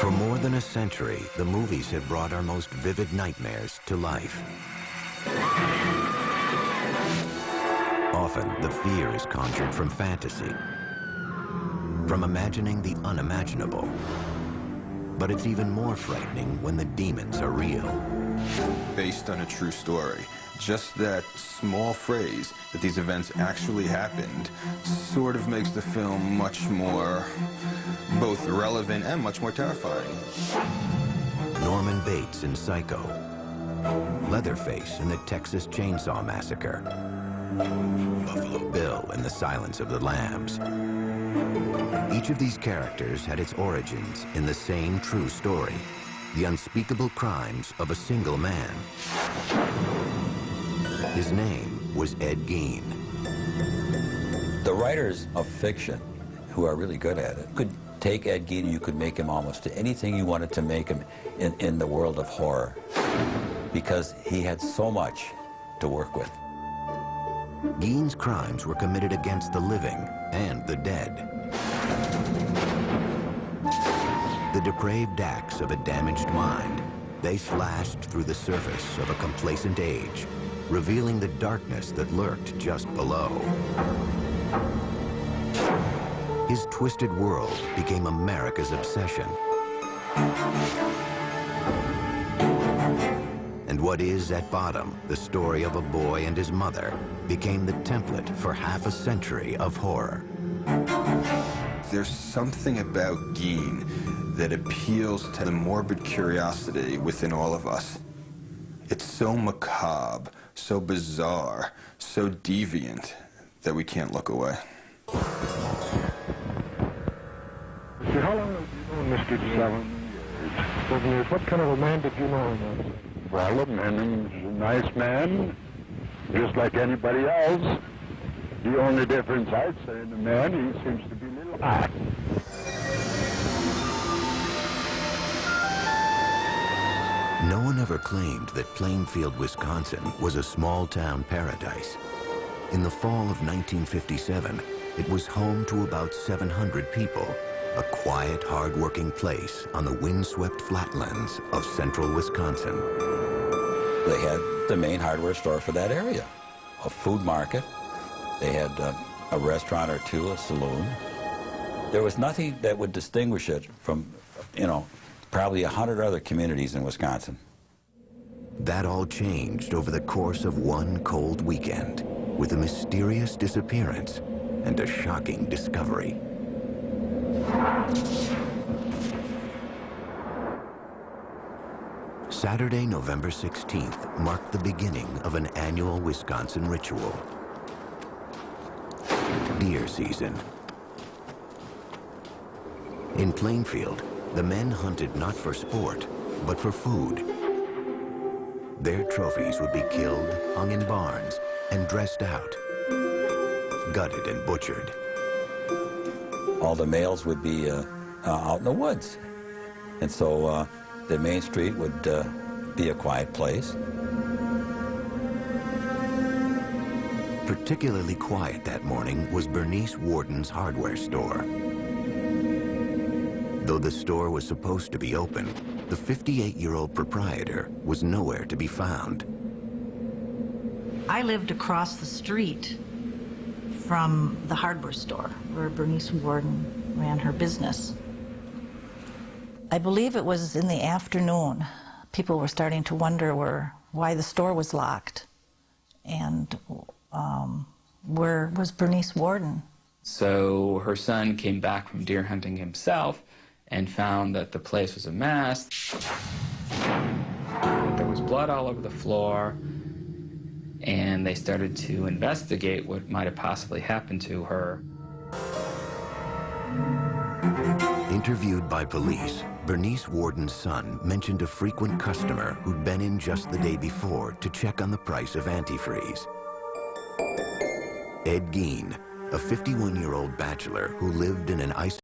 For more than a century, the movies have brought our most vivid nightmares to life. Often, the fear is conjured from fantasy, from imagining the unimaginable. But it's even more frightening when the demons are real. Based on a true story. Just that small phrase that these events actually happened sort of makes the film much more both relevant and much more terrifying. Norman Bates in Psycho, Leatherface in the Texas Chainsaw Massacre, Buffalo Bill in The Silence of the Lambs. Each of these characters had its origins in the same true story, the unspeakable crimes of a single man. His name was Ed Gein. The writers of fiction, who are really good at it, could take Ed Gein and you could make him almost anything you wanted to make him in the world of horror, because he had so much to work with. Gein's crimes were committed against the living and the dead. The depraved acts of a damaged mind, they flashed through the surface of a complacent age, revealing the darkness that lurked just below. His twisted world became America's obsession. And what is at bottom the story of a boy and his mother became the template for half a century of horror. There's something about Gein that appeals to the morbid curiosity within all of us. It's so macabre, so bizarre, so deviant that we can't look away. How long have you known Mr. 7 years? 7 years. What kind of a man did you know him as? Well, a man, he's a nice man, just like anybody else. The only difference I'd say in the man, he seems to be a little hot. No one ever claimed that Plainfield, Wisconsin was a small-town paradise. In the fall of 1957, it was home to about 700 people, a quiet, hard-working place on the windswept flatlands of central Wisconsin. They had the main hardware store for that area, a food market. They had a restaurant or two, a saloon. There was nothing that would distinguish it from, probably 100 other communities in Wisconsin. That all changed over the course of one cold weekend, with a mysterious disappearance and a shocking discovery. Saturday, November 16th marked the beginning of an annual Wisconsin ritual. Deer season. In Plainfield, the men hunted not for sport, but for food. Their trophies would be killed, hung in barns, and dressed out, gutted and butchered. All the males would be out in the woods. And so the main street would be a quiet place. Particularly quiet that morning was Bernice Warden's hardware store. Though the store was supposed to be open, the 58-year-old proprietor was nowhere to be found. I lived across the street from the hardware store where Bernice Warden ran her business. I believe it was in the afternoon. People were starting to wonder why the store was locked and where was Bernice Warden. So her son came back from deer hunting himself and found that the place was a mess. There was blood all over the floor, and they started to investigate what might have possibly happened to her. Interviewed by police, Bernice Warden's son mentioned a frequent customer who'd been in just the day before to check on the price of antifreeze. Ed Gein, a 51-year-old bachelor who lived in an isolated